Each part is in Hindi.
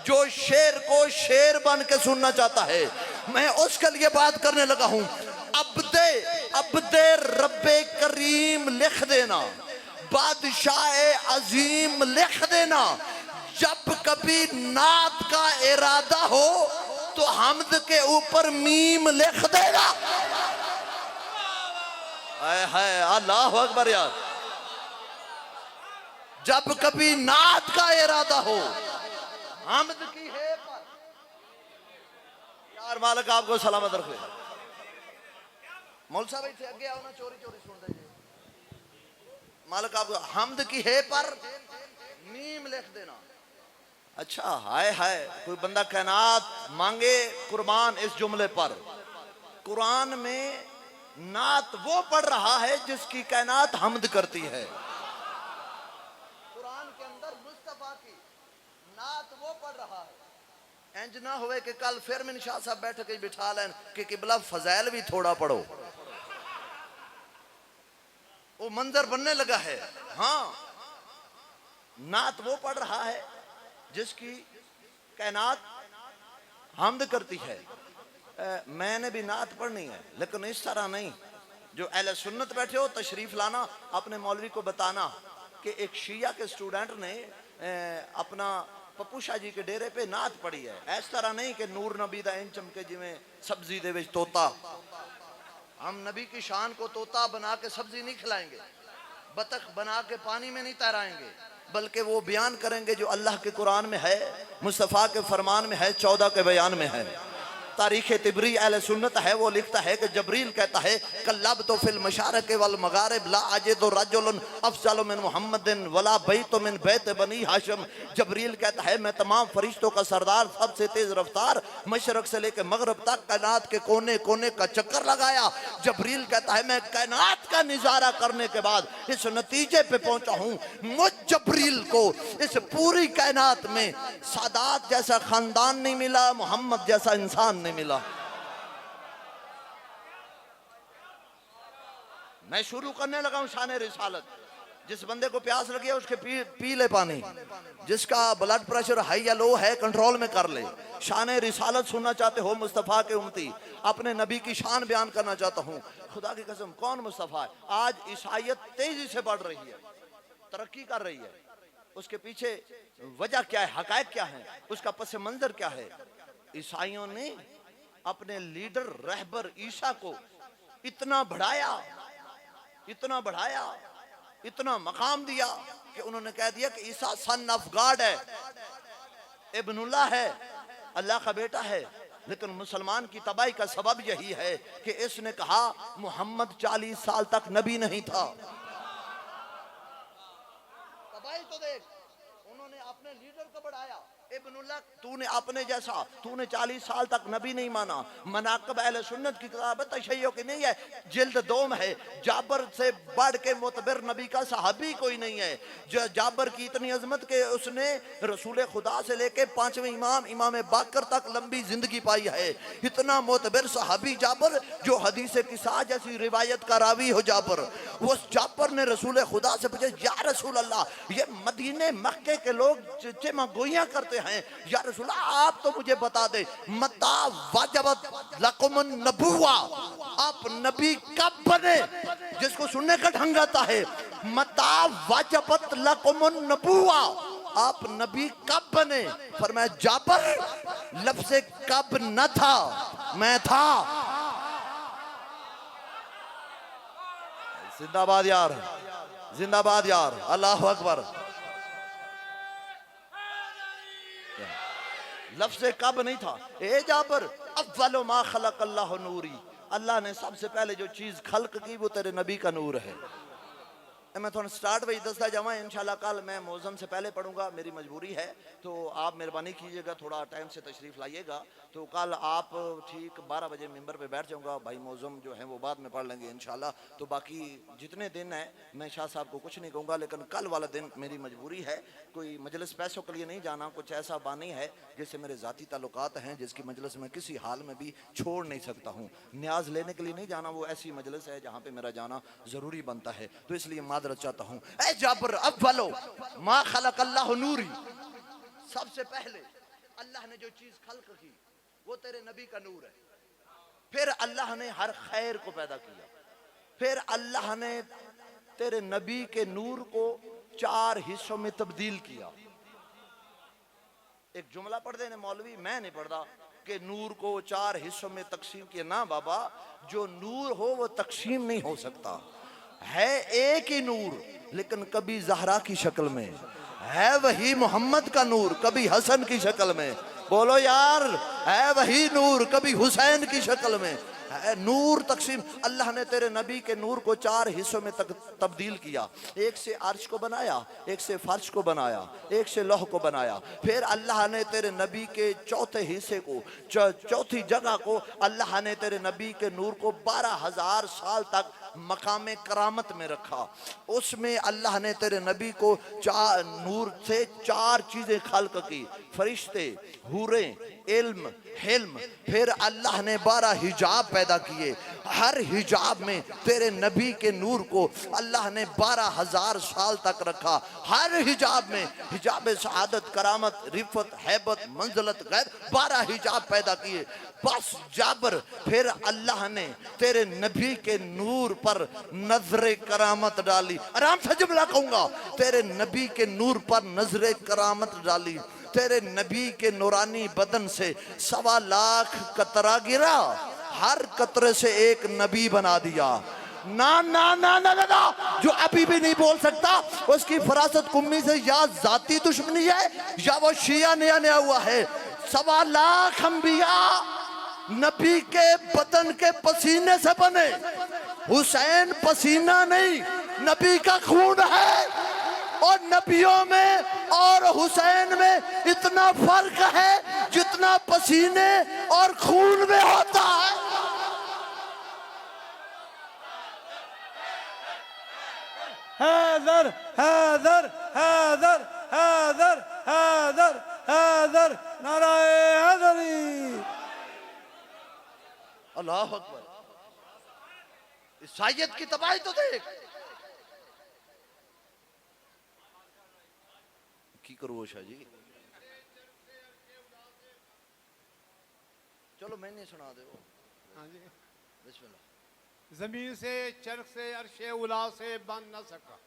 जो शेर को शेर बन के सुनना चाहता है, मैं उसके लिए बात करने लगा हूं। अब्दे रब्बे करीम लिख देना, बादशाह अजीम लिख देना। जब कभी नात का इरादा हो तो हमद के ऊपर मीम लिख देगा। है अल्लाह अकबर यार। जब कभी नात का इरादा हो हमद की है पर यार मालिक आपको सलामत रखे। मौल साहब इतने आगे आओ ना, चोरी चोरी सुन दीजिए। मालिक आपको हमद की है पर मीम लिख देना। अच्छा हाय हाय, कोई बंदा कायनात मांगे कुर्बान इस जुमले पर। कुरान में नात वो पढ़ रहा है जिसकी कायनात हमद करती है। कुरान के अंदर मुस्तफा की नात वो पढ़ रहा है। इंज ना होवे कि कल फिर मिन शाह साहब बैठ के बिठा लें कि किबला फजैल भी थोड़ा पढ़ो। वो मंजर बनने लगा है। हाँ, नात वो पढ़ रहा है जिसकी कायनात हमद करती है। मैंने भी नात पढ़नी है, लेकिन इस तरह नहीं। जो अहले सुन्नत बैठे हो तशरीफ लाना, अपने मौलवी को बताना कि एक शिया के स्टूडेंट ने अपना पप्पू शाह जी के डेरे पे नात पढ़ी है। इस तरह नहीं कि नूर नबी दा इन चमके जिमें सब्जी दे विच तोता। हम नबी की शान को तोता बना के सब्जी नहीं खिलाएंगे, बतख बना के पानी में नहीं तैराएंगे, बल्कि वो बयान करेंगे जो अल्लाह के कुरान में है, मुस्तफ़ा के फरमान में है, 14 के बयान में है। तारीख़ तिबरी अहले सुन्नत है, वो लिखता है कि जबरील कहता है कल्लब तो फिल मशारिक वल मगारिब ला अजिदु रजुलन अफज़ल मिन मुहम्मदिन वला बैत मिन बैत बनी हाशिम। जबरील कहता है मैं तमाम फरिश्तों का सरदार, सबसे तेज रफ्तार, मशरक से लेकर मगरब तक कायनात के कोने कोने का चक्कर लगाया। जबरील कहता है मैं कायनात का निजारा करने के बाद इस नतीजे पे पहुंचा हूं, मुझ जबरील को इस पूरी कायनात में सादात जैसा खानदान नहीं मिला, मोहम्मद जैसा इंसान नहीं मिला। मैं शुरू करने लगा हूं शान रिसालत। जिस बंदे को प्यास लगी है उसके पी ले पानी, जिसका ब्लड प्रेशर हाई या लो है कंट्रोल में कर ले। शान रिसालत सुनना चाहते हो, मुस्तफ़ा के उम्मती, अपने नबी की शान बयान करना चाहता हूं। खुदा की कसम कौन मुस्तफ़ा है? आज ईसाइयत तेजी से बढ़ रही है, तरक्की कर रही है। उसके पीछे वजह क्या है, हकायक क्या है, उसका पस मंजर क्या है? ईसाइयों ने अपने लीडर रहबर ईसा को इतना बढ़ाया, इतना बढ़ाया, इतना मकाम दिया कि उन्होंने कह दिया कि ईसा सन ऑफ गॉड है, इब्नुल्लाह है, अल्लाह का बेटा है। लेकिन मुसलमान की तबाही का सबब यही है कि इसने कहा मोहम्मद 40 साल तक नबी नहीं था। तबाही तो देख, उन्होंने अपने लीडर को बढ़ाया। इब्नुल्लाह तूने अपने जैसा, तूने 40 साल तक नबी नहीं माना। मनाक़िब अहले सुन्नत की किताब तशय्यो की नहीं है, जिल्द 2 में है। जाबर से बढ़ के मुतबर नबी का सहाबी कोई नहीं है। जो जाबर की इतनी अजमत के उसने रसूल खुदा से लेके 5वें इमाम इमाम बाकर तक लंबी जिंदगी पाई है। इतना मुतबर सहाबी जाबर जो हदीस किसा जैसी रिवायत का रावी हो जाबर। वो जाबर ने रसूल खुदा से पूछा या रसूल अल्लाह, ये मदीने मक्के के लोग चिमा गोइयां करते हैं, या रसूल आप तो मुझे बता दे मता वाजबत लकुमुन नबुवा, आप नबी कब बने? जिसको सुनने का ढंग आता है, मता वाजबत लकुमुन नबुवा, आप नबी कब बने? फरमाया जाबर लफ्ज़ कब न था, मैं था। जिंदाबाद यार, जिंदाबाद यार, अल्लाह अकबर। लफ्ज़ कब नहीं था। ए जाबर अव्वल मा खलक अल्लाह नूरी, अल्लाह ने सबसे पहले जो चीज़ खल्क की वो तेरे नबी का नूर है। मैं थोड़ा स्टार्ट वही दसता जावा। इंशाल्लाह कल मैं मौज़म से पहले पढ़ूंगा, मेरी मजबूरी है, तो आप मेहरबानी कीजिएगा, थोड़ा टाइम से तशरीफ़ लाइएगा। तो कल आप ठीक 12 बजे मिंबर पे बैठ जाऊंगा। भाई मौज़म जो है वो बाद में पढ़ लेंगे इंशाल्लाह। तो बाकी जितने दिन है मैं शाह साहब को कुछ नहीं कहूँगा, लेकिन कल वाला दिन मेरी मजबूरी है। कोई मजलिस पैसों के लिए नहीं जाना, कुछ ऐसा बानी है जिससे मेरे ज़ाती ताल्लुकात हैं, जिसकी मजलिस में किसी हाल में भी छोड़ नहीं सकता हूँ। न्याज लेने के लिए नहीं जाना, वो ऐसी मजलिस है जहाँ पे मेरा जाना ज़रूरी बनता है, तो इसलिए मादरत चाहता हूँ। ए जाबर अव्वलो मा खलक अल्लाह नूरी, सबसे पहले अल्लाह ने जो चीज खल्क की वो तेरे नबी का नूर है। फिर अल्लाह ने हर खैर को पैदा किया। फिर अल्लाह ने तेरे नबी के नूर को 4 हिस्सों में तब्दील किया। एक जुमला पढ़ देने मौलवी, मैं नहीं पढ़ता कि नूर को 4 हिस्सों में तकसीम किया। ना बाबा, जो नूर हो वो तकसीम नहीं हो सकता। है एक ही नूर, लेकिन कभी जहरा की शक्ल में है वही मोहम्मद का नूर, कभी हसन की शक्ल में। बोलो यार, है वही नूर, कभी हुसैन की शक्ल में है। नूर तकसीम, अल्लाह ने तेरे नबी के नूर को 4 हिस्सों में तब्दील किया। एक से अर्श को बनाया, एक से फर्श को बनाया, एक से लौह को बनाया। फिर अल्लाह ने तेरे नबी के चौथे हिस्से को, चौथी जगह को अल्लाह ने तेरे नबी के नूर को 12,000 साल तक मकाम करामत में रखा। उसमें अल्लाह ने तेरे नबी को नूर से 4 चीजें खल्क की, फरिश्ते, हूरे, इल्म, हिल्म। फिर अल्लाह ने 12 हिजाब पैदा किए। हर हिजाब में तेरे नबी के नूर को अल्लाह ने 12,000 साल तक रखा। हर हिजाब में हिजाब सआदत, करामत, रिफत, हैबत, मंजलत, गैर, 12 हिजाब पैदा किए। बस जाबर। फिर अल्लाह ने तेरे नबी के नूर पर नजरे करामत डाली। आराम से जुमला कहूंगा, तेरे नबी के नूर पर नजरे करामत डाली। तेरे नबी के नूरानी बदन से 1.25 लाख कतरा गिरा, हर कतरे से एक नबी बना दिया। ना ना ना ना ना, ना। जो अभी भी नहीं बोल सकता उसकी फरासत कुम्मी से या जाती दुश्मनी है या वो शिया नया नया हुआ है। 1.25 लाख अंबिया नबी के बदन के पसीने से बने। हुसैन पसीना नहीं, नबी का खून है। और नबियों में और हुसैन में इतना फर्क है जितना पसीने और खून में होता है। हैदर हैदर हैदर हैदर हैदर हैदर, नाराए हैदरी। अल्लाह अकबर। ईसाइयत की तबाही तो देख। की करो शाह जी, चलो मैंने सुना दे। हाँ जी। बिस्मिल्लाह। जमीन से चरख से अर्शे उला से बन न सका,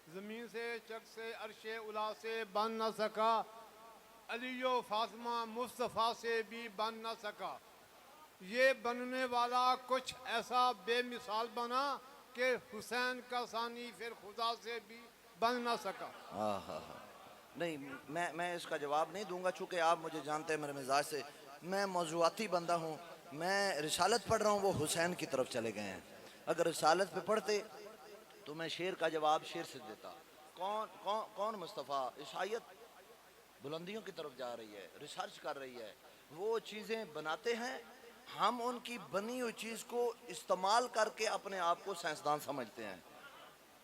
जमीन से चरख से अर्शे उला से बन न सका, अलियो फातिमा मुस्तफ़ा से भी बन न सका। ये बनने वाला कुछ ऐसा बेमिसाल बना कि हुसैन का सानी फिर खुदा से भी बन न सका। नहीं, मैं इसका जवाब नहीं दूंगा, चूंकि आप मुझे जानते हैं मेरे मिजाज से, मैं मौजुआती बंदा हूँ। मैं रिसालत पढ़ रहा हूँ, वो हुसैन की तरफ चले गए हैं। अगर रिसालत पे पढ़ते तो मैं शेर का जवाब शेर से देता। कौन कौन कौन मुस्तफ़ा? ईसाइयत बुलंदियों की तरफ जा रही है, रिसर्च कर रही है, वो चीज़ें बनाते हैं। हम उनकी बनी हुई चीज़ को इस्तेमाल करके अपने आप को साइंसदान समझते हैं।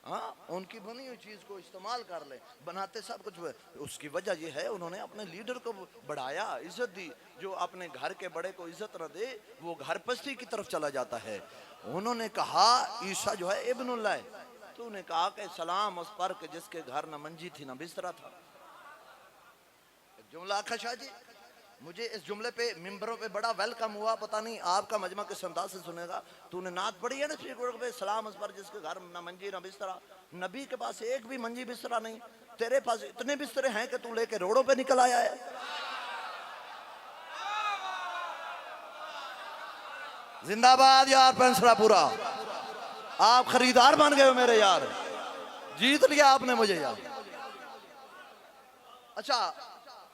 हाँ, उनकी बनी हुई चीज़ को इस्तेमाल कर ले, बनाते सब कुछ। उसकी वजह यह है उन्होंने अपने लीडर को बढ़ाया, इज्जत दी। जो अपने घर के बड़े को इज्जत न दे वो घर पस्ती की तरफ चला जाता है। उन्होंने कहा ईसा जो है इब्नुल्लाह है। तूने कहा कि सलाम उस पर के जिसके घर न मंजी थी न बिस्तरा था। जुमला आखा शाह जी, मुझे इस जुमले पे मिंबरों पे बड़ा वेलकम हुआ। पता नहीं आपका मजमा किस अंदाज से सुनेगा। तूने नात पढ़ी है ना पे, सलाम उस पर जिसके घर न मंजी न बिस्तरा। नबी के पास एक भी मंजी बिस्तरा नहीं, तेरे पास इतने बिस्तरे हैं कि तू लेके रोडों पे निकल आया है। जिंदाबाद यार पेंसरापुरा, आप खरीदार बन गए हो मेरे यार, जीत लिया आपने मुझे यार। अच्छा,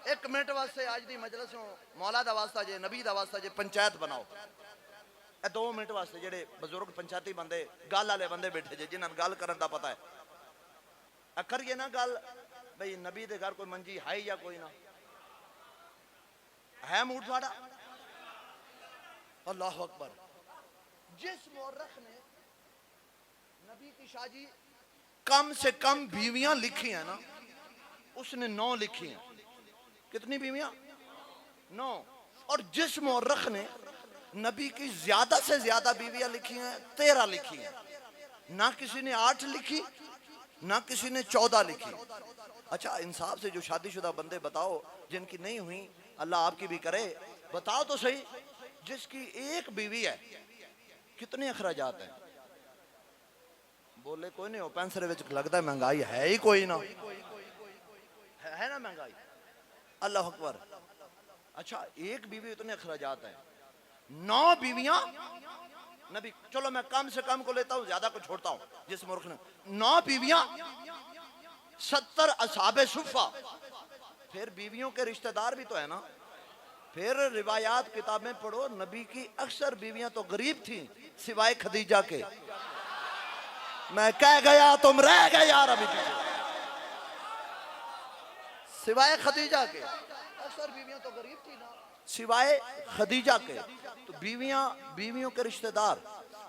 एक मिनट वास्ते आज दी मजलिस मौला दा वास्ता जे, नबी दा वास्ता जे पंचायत बनाओ। 2 मिनट वास्ते जेडे बुजुर्ग पंचायती बंदे गल वाले बंदे बैठे जे, जिन्हां गल करन दा पता है, करिए ना गल भाई नबी दे घर कोई मंजी है या कोई ना है? मूड थोड़ा? अल्लाह अकबर। जिस मौरख ने नबी की शादी कम से कम बीवियां लिखी है ना, उसने 9 लिखी हैं। कितनी बीवियां? 9। और जिस मौरख ने नबी की ज्यादा से ज्यादा बीवियां लिखी हैं 13 लिखी हैं। ना किसी ने 8 लिखी, ना किसी ने 14 लिखी। अच्छा इंसाफ से जो शादीशुदा बंदे बताओ जिनकी नहीं हुई, अल्लाह आपकी भी करे, बताओ तो सही, जिसकी एक बीवी है कितने अखराजात हैं? बोले कोई नहीं हो, पैंसरे विच लगता है महंगाई है ही कोई ना, है ना महंगाई। अल्लाह अकबर। अच्छा एक बीवी इतने अखराजात हैं, 9 बीवियां नबी, चलो मैं कम से कम को लेता हूं, ज्यादा को छोड़ता हूं, जिस मूर्ख ने 9 बीवियां, 70 असहाबे सुफ़ा, फिर बीवियों के रिश्तेदार भी तो है ना। फिर रिवायात किताबें पढ़ो, नबी की अक्सर बीवियां तो गरीब थी सिवाय खदीजा के। मैं कह गया तुम रह गए यार, अभी सिवाय खदीजा के अक्सर बीवियां तो गरीब थी ना सिवाय खदीजा के। तो बीवियों के रिश्तेदार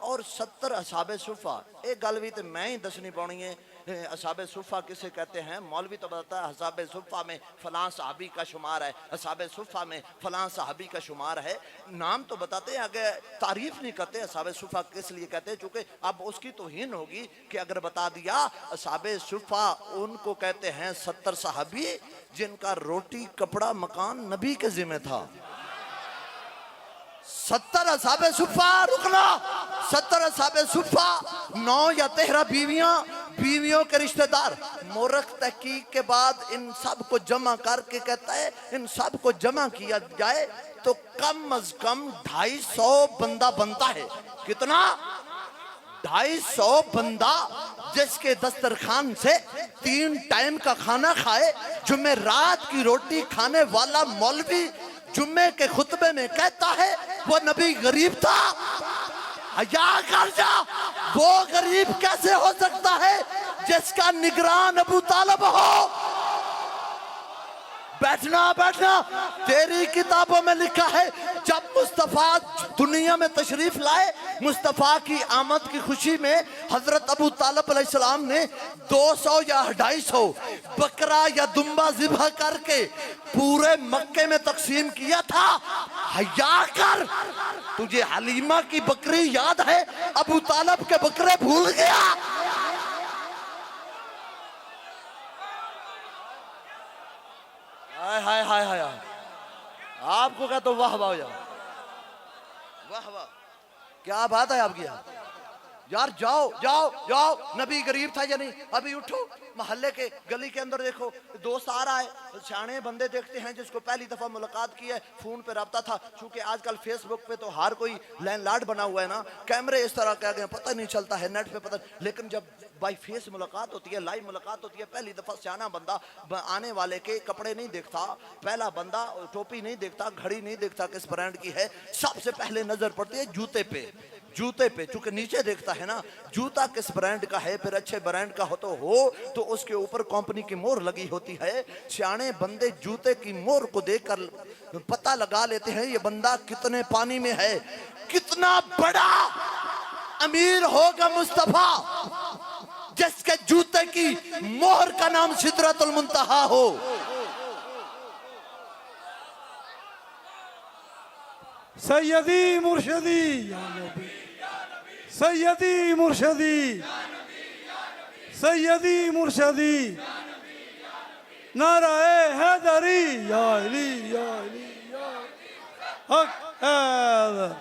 और 70 असहाबे सुफ़ा। एक गल भी तो मैं ही दसनी पानी है, असहाबे सुफ़ा किसे कहते हैं? मौलवी तो बताता है असहाबे सुफ़ा में फलां सहाबी का शुमार है, असहाबे सुफ़ा में फलां सहाबी का शुमार है, नाम तो बताते हैं, आगे तारीफ नहीं करते असहाबे सुफ़ा किस लिए कहते हैं, चूंकि अब उसकी तौहीन होगी कि अगर बता दिया असहाबे सुफ़ा उनको कहते हैं 70 सहाबी जिनका रोटी कपड़ा मकान नबी के जिम्मे था। 70 असहाबे सुफ़ा, रुकना, 70 असहाबे सुफ़ा, 9 या 13 बीवियों के रिश्तेदार। मोरख तहकीक के बाद इन सब को जमा करके कहता है इन सब को जमा किया जाए तो कम अज कम 250 बंदा बनता है। कितना? 250 बंदा, जिसके दस्तरखान से 3 टाइम का खाना खाए। जुम्मे रात की रोटी खाने वाला मौलवी जुम्मे के खुतबे में कहता है वो नबी गरीब था। हया कर जा, वो गरीब कैसे हो सकता है जिसका निगरान अबू तालिब हो? बैठना बैठना, तेरी किताबों में लिखा है जब मुस्तफा दुनिया में तशरीफ लाए, मुस्तफा की आमद की खुशी में हजरत अबू तालिब अलैहिस्सलाम ने 200 या 250 बकरा या दुम्बा ज़िबह करके पूरे मक्के में तकसीम किया था। हया कर, तुझे हलीमा की बकरी याद है, अबू तालिब के बकरे भूल गया? हाय हाय हाय हाय, आपको क्या तो वाह वाह यार, वाह वाह, क्या बात है आपकी यार। जाओ जाओ जाओ, नबी गरीब था या नहीं? अभी उठो, मोहल्ले के गली के अंदर देखो, दोस्त आ रहा है, सियाने बंदे देखते हैं जिसको पहली दफा मुलाकात की है, फोन पे रब्ता था, क्योंकि आजकल फेसबुक पे तो हर कोई लैंडलॉर्ड बना हुआ है ना, कैमरे इस तरह के गए, पता नहीं चलता है, नेट पे पता। लेकिन जब बाई फेस मुलाकात होती है, लाइव मुलाकात होती है, पहली दफा सियाना बंदा आने वाले के कपड़े नहीं देखता, पहला बंदा टोपी नहीं देखता, घड़ी नहीं देखता किस ब्रांड की है, सबसे पहले नजर पड़ती है जूते पे, जूते पे, चूंकि नीचे देखता है ना जूता किस ब्रांड का है, फिर अच्छे ब्रांड का हो तो उसके ऊपर कंपनी की मोहर लगी होती है। सियाने बंदे जूते की मोहर को देखकर पता लगा लेते हैं ये बंदा कितने पानी में है, कितना बड़ा अमीर होगा मुस्तफा जिसके जूते की मोहर का नाम सिदरतुल मुंतहा हो। सैयदी मुर्शदी या नबी, सैयदी मुर्शदी, सैयदी मुर्शदी, नाराए हैदरी या अली या अली या हक हैदर।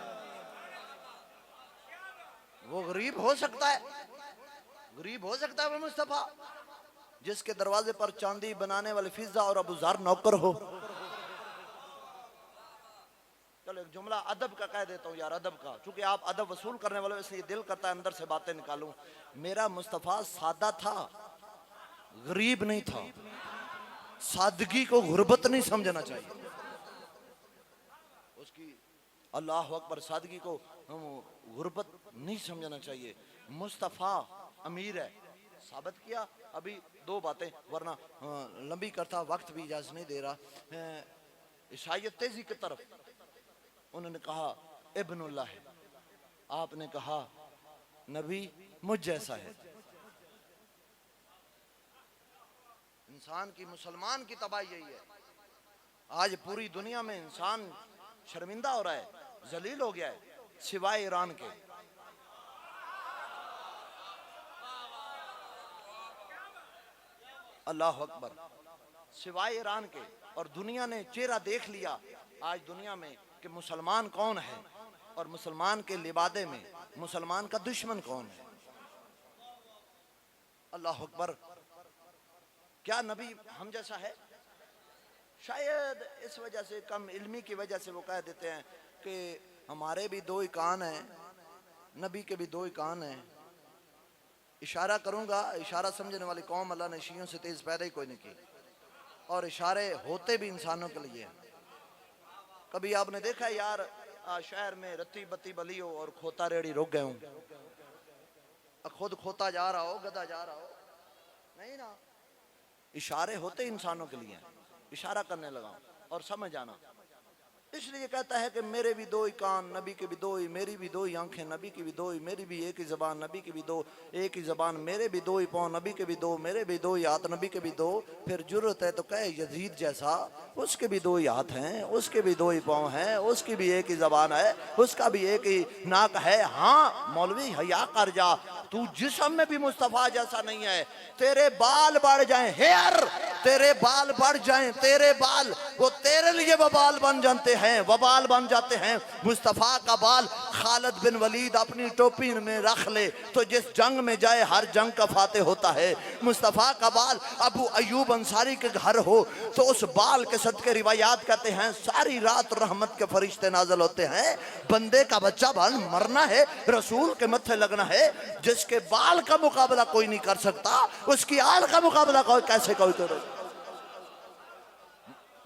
वो गरीब हो सकता है, गरीब हो सकता है वो मुस्तफा जिसके दरवाजे पर चांदी बनाने वाले फिजा और अबू ज़र नौकर हो। चलो एक जुमला अदब का कह देता हूँ यार, अदब का, चूंकि आप अदब वसूल करने वाले हो इसलिए दिल करता है अंदर से बातें निकालूं। मेरा मुस्तफा सादा था, गरीब नहीं था। सादगी को गुर्बत नहीं समझना चाहिए, उसकी अल्लाह अकबर, सादगी को गुर्बत नहीं समझना चाहिए। मुस्तफा अमीर है, साबित किया। अभी 2 बातें, वरना लंबी करता वक्त भी इजाजत नहीं दे रहा। ईसाइयत तेजी की तरफ, उन्होंने कहा इब्नुल्लाह है, आपने कहा नबी मुझ जैसा है। इंसान की, मुसलमान की तबाही यही है। आज पूरी दुनिया में इंसान शर्मिंदा हो रहा है, जलील हो गया है, सिवाय ईरान के। अल्लाह अकबर। सिवाय ईरान के, और दुनिया ने चेहरा देख लिया आज दुनिया में कि मुसलमान कौन है और मुसलमान के लिबादे में मुसलमान का दुश्मन कौन है। अल्लाह अकबर। क्या नबी हम जैसा है? शायद इस वजह से, कम इल्मी की वजह से वो कह देते हैं कि हमारे भी दो ही कान हैं, नबी के भी दो ही कान हैं। इशारा करूंगा, इशारा समझने वाली कौम अल्लाह ने शियों से तेज पैदा ही कोई नहीं की, और इशारे होते भी इंसानों के लिए। कभी आपने देखा यार शहर में रत्ती बत्ती बली हो और खोता रेड़ी रुक गए हूं, खुद खोता जा रहा हो, गधा जा रहा हो, नहीं ना। इशारे होते इंसानों के लिए, इशारा करने लगा और समझ आना। इसलिए कहता है कि मेरे भी दो ही कान, नबी के भी दो ही, मेरी भी दो ही आंखें, नबी की भी दो ही, मेरी भी एक ही जबान, नबी की भी दो एक ही जबान, मेरे भी दो ही पाँव, नबी के भी दो, मेरे भी दो ही हाथ, नबी के भी दो। फिर जुर्रत है तो कहे यजीद जैसा, उसके भी दो ही हाथ हैं, उसके भी दो ही पाँव हैं, उसकी भी एक ही जबान है, उसका भी एक ही नाक है। हाँ मौलवी हया कर जा, तू जिस्म में भी मुस्तफा जैसा नहीं है। तेरे बाल बढ़ जाएं, हेयर, तेरे बाल बढ़ जाएं, तेरे बाल वो तेरे लिए वबाल बन जाते हैं, वबाल बन जाते हैं। मुस्तफा का बाल खालिद बिन वलीद अपनी टोपी में रख ले तो जिस जंग में जाए हर जंग का फाते होता है। मुस्तफा का बाल अबू अयूब अंसारी के घर हो तो उस बाल के सदके रिवायात कहते हैं सारी रात रहमत के फरिश्ते नाज़िल होते हैं। बंदे का बच्चा बाल मरना है, रसूल के मत्थे लगना है। जिसके बाल का मुकाबला कोई नहीं कर सकता, उसकी आल का मुकाबला कोई कैसे कोई करे।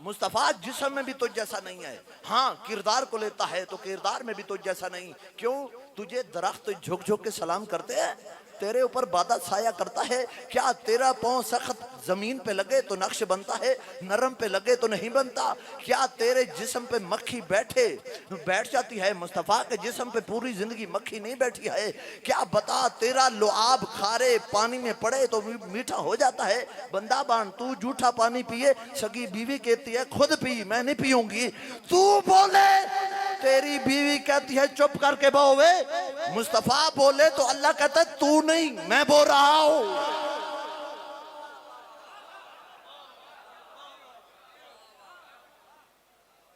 मुस्तफा जिस्म में भी तुझ जैसा नहीं है, हाँ किरदार को लेता है तो किरदार में भी तुझ जैसा नहीं। क्यों? तुझे दरख्त झुक झुक के सलाम करते हैं, तेरे ऊपर बादल साया करता है। क्या तेरा पाँव सख्त जमीन पे लगे तो नक्श बनता है, नरम पे लगे तो नहीं बनता? क्या तेरे जिस्म पे मक्खी बैठ जाती है? मुस्तफ़ा के जिस्म पे पूरी जिंदगी मक्खी नहीं बैठी है। क्या बता तेरा लुआब खारे पानी में पड़े तो मीठा हो जाता है? बंदा बान तू झूठा पानी पिए, सगी बीवी कहती है खुद पी, मैं नहीं पीऊंगी। तू बोले तेरी बीवी कहती है चुप करके बोवे। मुस्तफा बोले तो अल्लाह कहता है तू नहीं मैं बोल रहा हूं।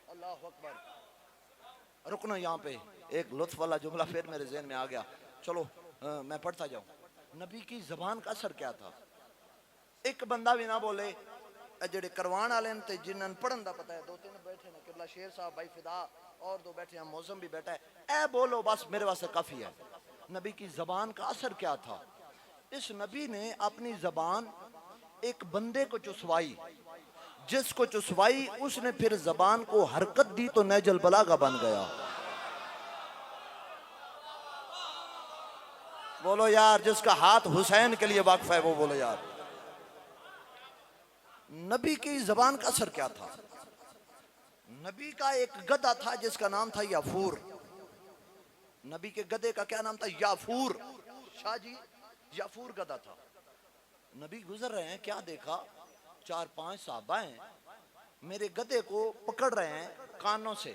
अल्लाह अकबर। रुकना यहाँ पे, एक लुत्फ वाला जुमला फिर मेरे ज़हन में आ गया, चलो मैं पढ़ता जाऊं। नबी की जबान का असर क्या था? एक बंदा भी ना बोले, जेड़े करवान वाले थे जिन्होंने पढ़न का पता है, दो तीन बैठे ने, किबला शेर साहब, भाई फिदा और दो बैठे हैं, मौसम भी बैठा है, ए बोलो बस मेरे वास्ते काफी है। नबी की जबान का असर क्या था? इस नबी ने अपनी जबान एक बंदे को चुसवाई, जिसको चुसवाई उसने फिर जबान को हरकत दी तो नहजुल बलागा बन गया। बोलो यार, जिसका हाथ हुसैन के लिए वाक़िफ है वो बोलो यार। नबी की जबान का असर क्या था? नबी का एक गधा था जिसका नाम था याफूर। नबी के गधे का क्या नाम था? याफूर। शाह जी, याफूर गधा था। नबी गुजर रहे हैं, क्या देखा, 4-5 साहबा हैं, मेरे गधे को पकड़ रहे हैं कानों से,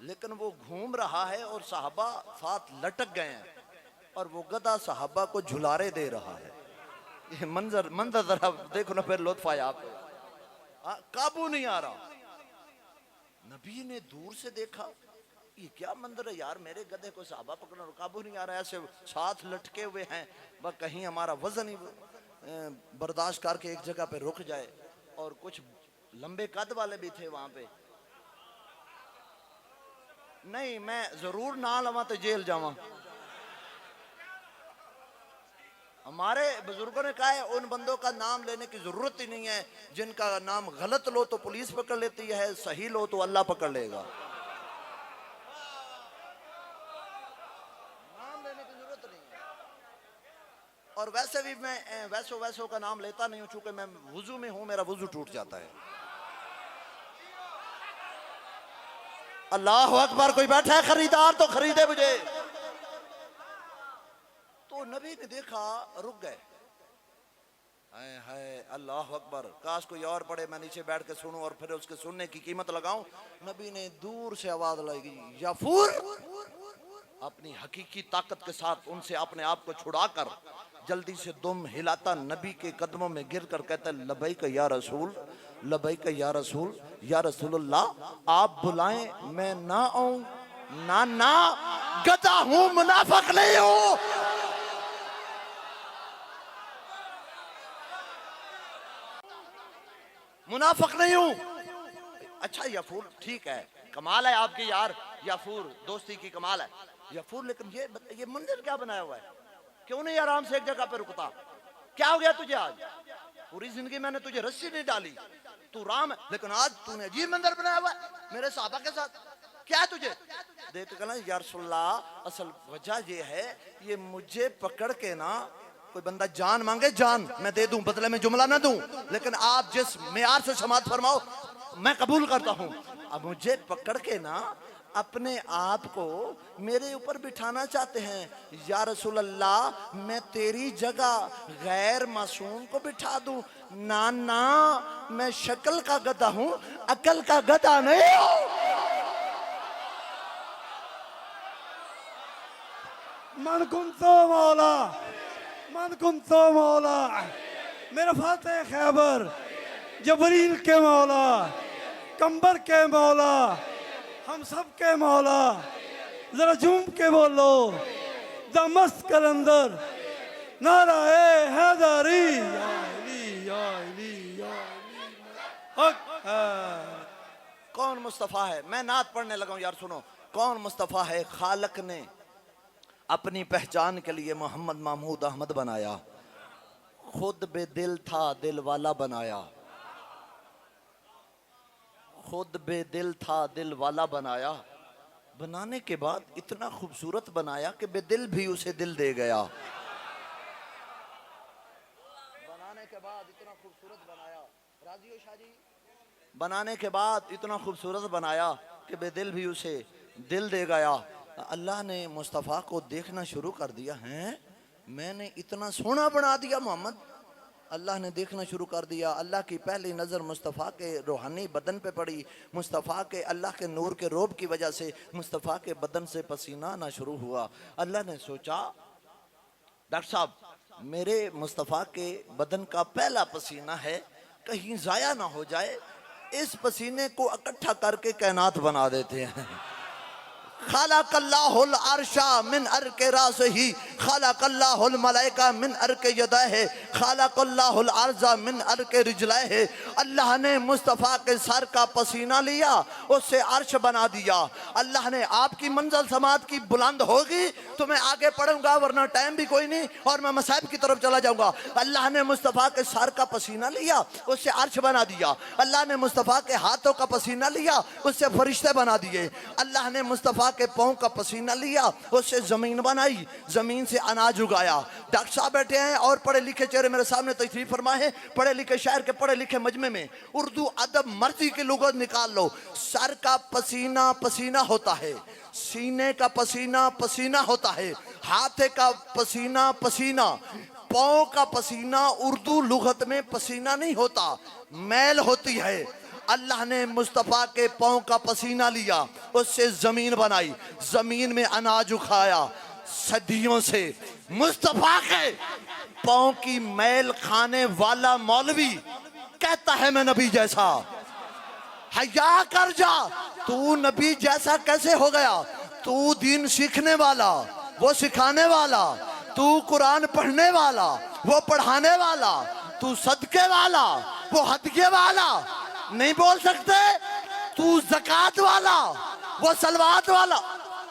लेकिन वो घूम रहा है और साहबा साथ लटक गए हैं और वो गधा साहबा को झुलारे दे रहा है। ये मंजर जरा देखो ना, फिर लुत्फ आया आपको। काबू नहीं आ रहा। नबी ने दूर से देखा, ये क्या मंजर है यार, मेरे गधे को साहबा पकड़ना और काबू नहीं आ रहा है, ऐसे साथ लटके हुए हैं, बस कहीं हमारा वजन ही बर्दाश्त करके एक जगह पे रुक जाए। और कुछ लंबे कद वाले भी थे वहां पे। नहीं, मैं जरूर ना लवा तो जेल जावा। हमारे बुजुर्गों ने कहा है उन बंदों का नाम लेने की जरूरत ही नहीं है जिनका नाम गलत लो तो पुलिस पकड़ लेती है, सही लो तो अल्लाह पकड़ लेगा। नाम लेने की जरूरत नहीं है। और वैसे भी मैं वैसो का नाम लेता नहीं हूं, चूंकि मैं वुजू में हूं, मेरा वुजू टूट जाता है। अल्लाह अकबर। कोई बैठा है खरीदार तो खरीदे मुझे। तो नबी ने देखा, रुक गए। हाय अल्लाह अकबर, काश कोई और पढ़े, मैं नीचे बैठ के सुनूं और फिर उसके सुनने की कीमत लगाऊं। नबी ने दूर से आवाज लगाई, याफूर। अपनी हकीकी ताकत के साथ उनसे अपने आप को छुड़ाकर जल्दी से दुम हिलाता नबी के कदमों में गिर कर कहता लबैक या रसूल, लबैक या रसूल, या रसूलुल्लाह आप बुलाएं मैं ना आऊं? ना ना, गधा हूं, मुनाफिक नहीं हूं। मुनाफिक नहीं हूं। अच्छा यफूर ठीक है, कमाल है आपकी यार, यफूर दोस्ती की कमाल है यफूर, लेकिन ये मंदिर क्या बनाया हुआ है? क्यों नहीं आराम से एक जगह पे रुकता? क्या हो गया तुझे आज? पूरी जिंदगी मैंने तुझे रस्सी नहीं डाली, तू राम है, लेकिन आज तूने अजीब मंदिर बनाया हुआ है मेरे साहबा के साथ। क्या है तुझे? देख कहना या रसूलल्लाह असल वजह ये है, ये मुझे पकड़ के ना कोई बंदा जान मांगे जान मैं दे दूं, बदले में जुमला ना दूं, लेकिन आप जिस मेयार से समाप्त फरमाओ मैं कबूल करता हूं। अब मुझे पकड़ के ना अपने आप को मेरे ऊपर बिठाना चाहते हैं। या रसूल अल्लाह मैं तेरी जगह गैर मासूम को बिठा दूं? ना ना, मैं शक्ल का गधा हूं, अकल का गधा नहीं हूं। मन कुंतो मौला, मन कुंतो मौला, मेरा फातेह खैबर, जबरील के मौला, कंबर के मौला, हम सब के मौला, जरा झूम के बोलो दमस्त कलंदर नाराए हैदरी, या अली या अली या अली हक है। कौन मुस्तफ़ा है? मैं नात पढ़ने लगा हूं यार, सुनो कौन मुस्तफ़ा है? खालक ने अपनी पहचान के लिए मोहम्मद महमूद अहमद बनाया, खुद बेदिल था दिल वाला बनाया, खुद बेदिल था दिल वाला बनाया, बनाने के बाद इतना खूबसूरत बनाया कि बेदिल भी उसे दिल दे गया। बनाने के बाद इतना खूबसूरत बनाया, राजी हो शादी? बनाने के बाद इतना खूबसूरत बनाया कि बेदिल भी उसे दिल दे गया। अल्लाह ने मुस्तफ़ा को देखना शुरू कर दिया है, मैंने इतना सोना बना दिया मोहम्मद। अल्लाह ने देखना शुरू कर दिया। अल्लाह की पहली नज़र मुस्तफ़ा के रूहानी बदन पे पड़ी। मुस्तफ़ा के अल्लाह के नूर के रोब की वजह से मुस्तफ़ा के बदन से पसीना आना शुरू हुआ। अल्लाह ने सोचा डॉक्टर साहब मेरे मुस्तफ़ा के बदन का पहला पसीना है, कहीं ज़ाया ना हो जाए, इस पसीने को इकट्ठा करके कायनात बना देते हैं। खालाकल्लाहुल अर्शा मिन अर्के रासिही, खालाकल्लाहुल मलाइका मिन अर्के यदाहे, खालाकल्लाहुल अर्ज़ा मिन अर्के रिजलाहे। अल्लाह ने मुस्तफ़ा के सर का पसीना लिया, उससे अर्श बना दिया। अल्लाह ने आपकी मंजिल समात की बुलंद होगी तो मैं आगे पढ़ूंगा, वरना टाइम भी कोई नहीं और मैं मसाइब की तरफ चला जाऊंगा। अल्लाह ने मुस्तफ़ा के सर का पसीना लिया, उससे अर्श बना दिया। अल्लाह ने मुस्तफ़ा के हाथों का पसीना लिया, उससे फरिश्ते बना दिए। अल्लाह ने मुस्तफ़ा के पाँव का पसीना लिया, उससे जमीन बनाई, जमीन से अनाज उगाया। डॉक्टर साहब बैठे हैं और पढ़े लिखे चेहरे मेरे सामने तशरीफ फरमाए, पढ़े लिखे शहर के पढ़े लिखे मजमे में उर्दू अदब मर्जी की लुगत निकाल लो। सर का पसीना पसीना होता है, सीने का पसीना पसीना होता है, हाथ का पसीना पसीना, पाँव का पसीना उर्दू लुगत में पसीना नहीं होता, मैल होती है। अल्लाह ने मुस्तफ़ा के पाँव का पसीना लिया, उससे जमीन बनाई, जमीन में अनाज उखाया। सदियों से मुस्तफ़ा के पाँव की मैल खाने वाला मौलवी कहता है मैं नबी जैसा। हया कर जा, तू नबी जैसा कैसे हो गया? तू दीन सीखने वाला, वो सिखाने वाला, तू कुरान पढ़ने वाला, वो पढ़ाने वाला, तू सदके वाला, वो हदके वाला नहीं बोल सकते। तू ज़कात वाला, वो सलवात वाला।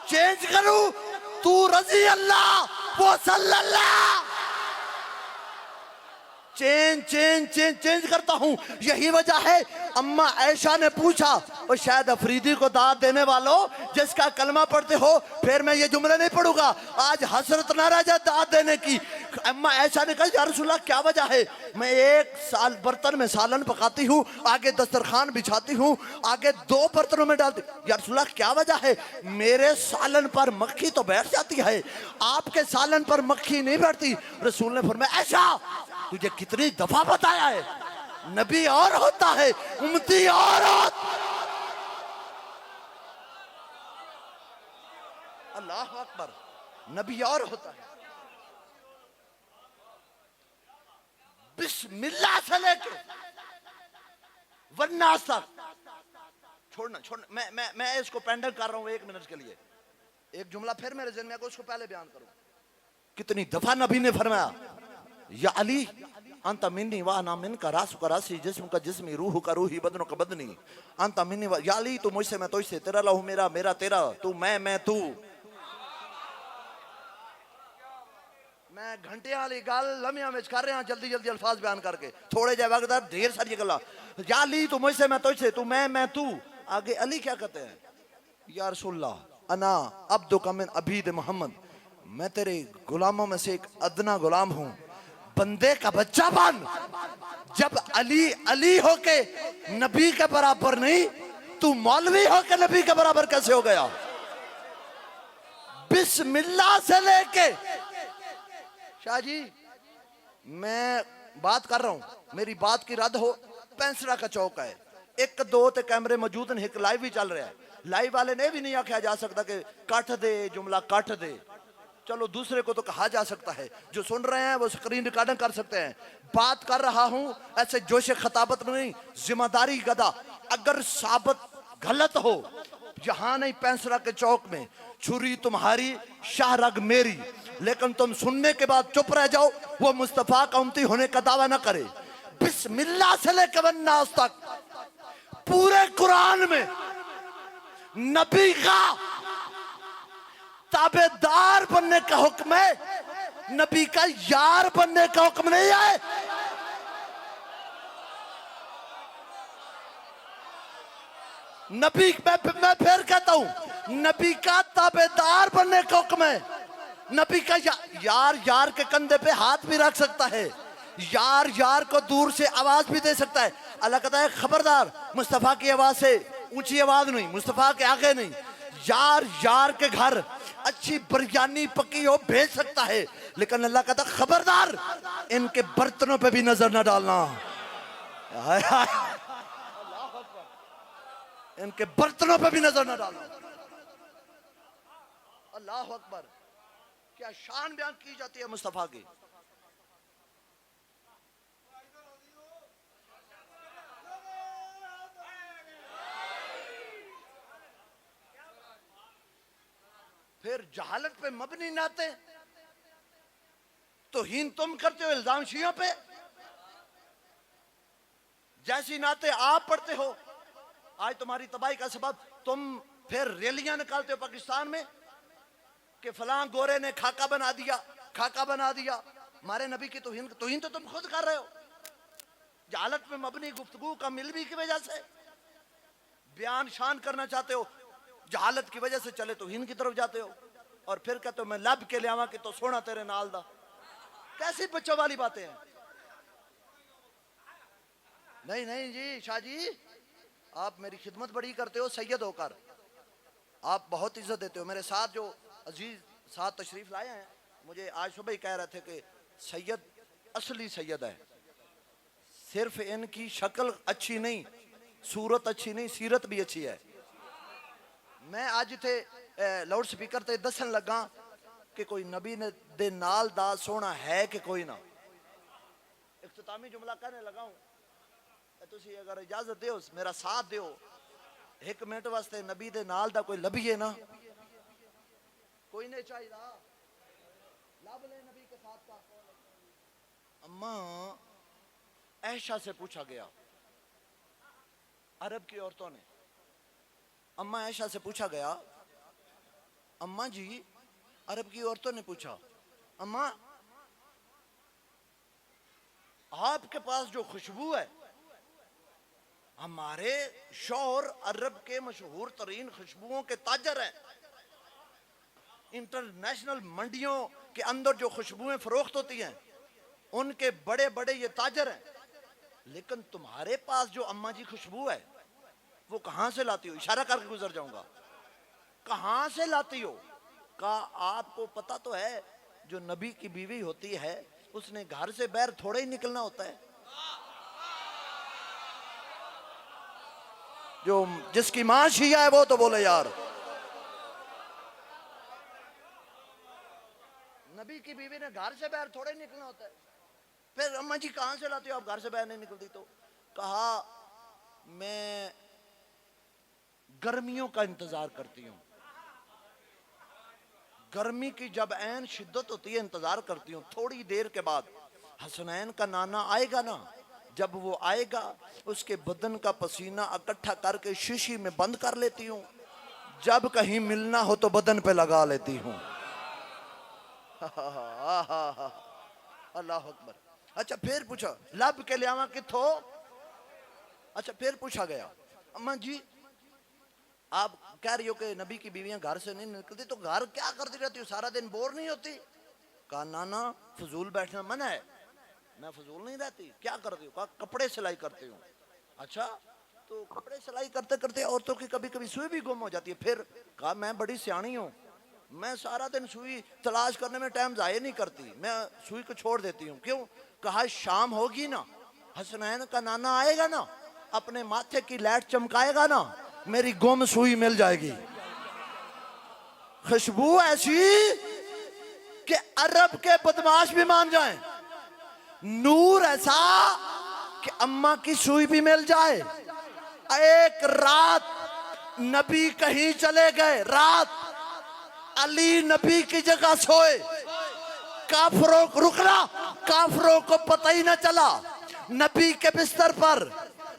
चेंज करूं? तू रजी अल्लाह, वो सल्लल्लाह। चेंज चेंज चेंज चेंज करता हूं। यही वजह है अम्मा ऐशा ने पूछा, और शायद अफरीदी को दाद देने वालों जिसका कलमा पढ़ते हो, फिर मैं ये जुमले नहीं पढ़ूंगा, आज हसरत ना रह जाए दाद देने की। अम्मा ऐशा ने कहा या रसूलल्लाह क्या वजह है? मैं एक साल बर्तन में सालन पकाती हूँ, आगे दस्तरखान बिछाती हूँ, आगे 2 बर्तनों में डालती। या रसूलल्लाह क्या वजह है? मेरे सालन पर मक्खी तो बैठ जाती है, आपके सालन पर मक्खी नहीं बैठती। रसूल ने फरमाया ऐशा तुझे कितनी दफा बताया है, नबी और होता है, उम्मती और होता। अल्लाह अकबर, नबी और होता है। बिस्मिल्लाह से लेके वन्नास तक। छोड़ना छोड़ना, मैं इसको पेंडल कर रहा हूं 1 मिनट के लिए। एक जुमला फिर मेरे ज़हन में आया, उसको पहले बयान करूं। कितनी दफा नबी ने फरमाया, या अली अंत मिन्नी व अना मिनका, रासु का रासी, जिस्म का जिस्मी, रूह का रूही, बदन का बदनी। अंत मिन्नी व, या अली तू मुझसे, मैं तुझसे, तेरा लहू मेरा, मेरा तेरा, तू मैं तू। मैं घंटे वाली गल लम्हियां में कर रहा, जल्दी जल्दी अल्फाज बयान करके, थोड़े जे वक्त ढेर सारी गल्ला। या अली तू मुझसे, मैं तुझसे, तू मैं तू। आगे अली क्या कहते हैं, या रसूलल्लाह अना अब्दुका मिन अबीद मोहम्मद, मैं तेरे गुलामों में से एक अदना गुलाम हूं, बंदे का बच्चा बन। जब अली अली होके नबी के बराबर नहीं, तू मौलवी होके नबी के बराबर कैसे हो गया? बिस्मिल्लाह से लेके, शाह जी मैं बात कर रहा हूं, मेरी बात की रद्द हो। पैंसरा का चौक है, 1-2 ते कैमरे मौजूद हैं, एक लाइव भी चल रहा है। लाइव वाले ने भी नहीं आख्या जा सकता कि काट दे जुमला, काट दे। चलो दूसरे को तो कहा जा सकता है, जो सुन रहे हैं वो स्क्रीन रिकॉर्डिंग कर सकते हैं। बात कर रहा हूं ऐसे जोश खताबत में नहीं, जिम्मेदारी गदा। अगर साबित गलत हो, यहां नहीं पैंसरा के चौक में, छुरी तुम्हारी शाहरग मेरी, लेकिन तुम सुनने के बाद चुप रह जाओ, वो मुस्तफा का उम्मती होने का दावा ना करे। बिस्मिल्लाह से लेकर वन्नास तक पूरे कुरान में नबी का ताबेदार बनने का हुक्म है, नबी का यार बनने का हुक्म नहीं है। नबी, मैं फिर कहता हूं, नबी का ताबेदार बनने का हुक्म है। नबी का यार के कंधे पे हाथ भी रख सकता है, यार को दूर से आवाज भी दे सकता है। अल्लाह कहता है खबरदार, मुस्तफा की आवाज से ऊंची आवाज नहीं, मुस्तफा के आगे नहीं। यार के घर अच्छी बिरयानी पकी हो भेज सकता है, लेकिन अल्लाह कहता खबरदार, इनके बर्तनों पे भी नजर न डालना। इनके बर्तनों पे भी नजर न डालना। अल्लाह अकबर, क्या शान बयान की जाती है मुस्तफा की। फिर जहालत पे मबनी नाते तो हीन तुम करते हो इल्जाम शियों पे। जैसी नाते आप पढ़ते हो, आज तुम्हारी तबाही का सबब, तुम फिर रैलियां निकालते हो पाकिस्तान में कि फलां गोरे ने खाका बना दिया। हमारे नबी की तौहीन तो तुम खुद कर रहे हो। जहालत में मबनी गुफ्तगू का मिलवी की वजह से बयान शान करना चाहते हो, जहालत की वजह से चले तौहीन की तरफ जाते हो, और फिर कहते हो मैं लब के लियावा कि तो सोना तेरे नाल दा। कैसी बच्चों वाली बातें हैं। नहीं जी शाह जी, आप मेरी खिदमत बड़ी करते हो सैयद होकर, आप बहुत इज्जत देते हो। मेरे साथ जो अजीज साथ तशरीफ लाए हैं, मुझे आज सुबह ही कह रहे थे कि सैयद असली सैयद है, सिर्फ इनकी शक्ल अच्छी नहीं, सूरत अच्छी नहीं, सीरत भी अच्छी है। मैं आज थे लाउड स्पीकर ते दसन लगा कि कोई नबी ने दे नाल दा सोना है कि कोई ना। इख्तितामी जुमला कहने लगा हूं, तुसी अगर इजाजत दो, मेरा साथ दो 1 मिनट वास्ते, नबी दे नाल दा कोई लभिए ना, कोई नहीं चाहिए, लब ले नबी के साथ का। अम्मा ऐशा से पूछा गया, अरब की औरतों ने, अम्मा ऐशा से पूछा गया, अम्मा जी अरब की औरतों ने पूछा, अम्मा आपके पास जो खुशबू है, हमारे शौहर अरब के मशहूर तरीन खुशबुओं के ताजर हैं, इंटरनेशनल मंडियों के अंदर जो खुशबुएं फरोख्त होती हैं उनके बड़े बड़े ये ताजर हैं, लेकिन तुम्हारे पास जो अम्मा जी खुशबू है वो कहां से लाती हो? इशारा करके गुजर जाऊंगा, कहां से लाती हो? का आपको पता तो है जो नबी की बीवी होती है उसने घर से बाहर थोड़ा ही निकलना होता है। जो जिसकी मां शिया है वो तो बोले यार, नबी की बीवी ने घर से बाहर थोड़ा ही निकलना होता है। फिर अम्मा जी कहां से लाती हो आप, घर से बाहर नहीं निकलती? तो कहा मैं गर्मियों का इंतजार करती हूं, गर्मी की जब ऐन शिद्दत होती है इंतजार करती हूँ, थोड़ी देर के बाद हसनैन का नाना आएगा ना, जब वो आएगा उसके बदन का पसीना इकट्ठा करके शीशी में बंद कर लेती हूँ, जब कहीं मिलना हो तो बदन पे लगा लेती हूँ। अल्लाह अकबर। अच्छा फिर पूछा लब के लियावा किथो? अच्छा फिर पूछा गया अम्मा जी आप कह रही हो कि नबी की बीवियां घर से नहीं निकलती, तो घर क्या करती रहती हो, सारा दिन बोर नहीं होती? कहा नाना फजूल बैठना मना है। मैं फजूल नहीं रहती, क्या करती हूँ? कहा कपड़े सिलाई करती हूँ। अच्छा तो कपड़े सिलाई करते करते औरतों की कभी कभी सुई भी गुम हो जाती है। फिर कहा मैं बड़ी सियाणी हूँ, मैं सारा दिन सुई तलाश करने में टाइम जाया नहीं करती, मैं सुई को छोड़ देती हूँ। क्यों? कहा शाम होगी ना, हसनैन का नाना आएगा ना, अपने माथे की लाइट चमकाएगा ना, मेरी गुम सुई मिल जाएगी। खुशबू ऐसी कि अरब के बदमाश भी मान जाएं, नूर ऐसा कि अम्मा की सुई भी मिल जाए। एक रात नबी कहीं चले गए, रात अली नबी की जगह सोए, काफरों को रुकना, काफरों को पता ही न चला नबी के बिस्तर पर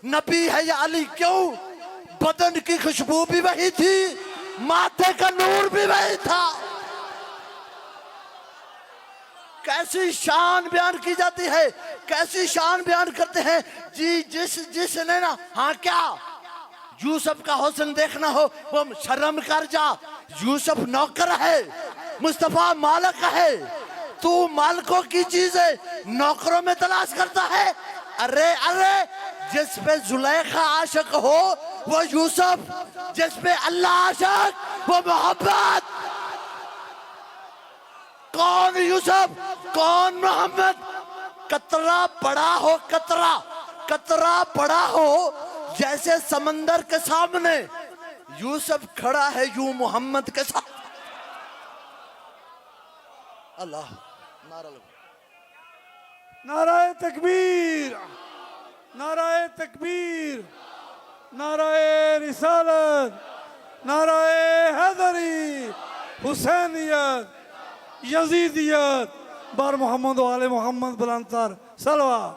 नबी है या अली। क्यों? बदन की खुशबू भी वही थी, माथे का नूर भी वही था। कैसी शान बयान की जाती है, कैसी शान बयान करते हैं जी। जिसने ना, हाँ क्या यूसुफ का हुस्न देखना हो वो शर्म कर जा, यूसुफ नौकर है, मुस्तफा मालिक है, तू मालिकों की चीजें नौकरों में तलाश करता है। अरे अरे जिस पे जुलेखा आशिक हो वो यूसुफ, जिस पे अल्लाह आशिक वो मोहब्बत। कौन यूसुफ, कौन मोहम्मद? कतरा पड़ा हो, कतरा कतरा पड़ा हो जैसे समंदर के सामने, यूसुफ खड़ा है यूं मोहम्मद के साथ। अल्लाह नारा लो। नाराए तकबीर, नाराए तकबीर, नाराए रिसालत, नाराए हैदरी, हुसैनियत, यजीदियत, बार मोहम्मद वाले मोहम्मद बुलंदतर सलवा।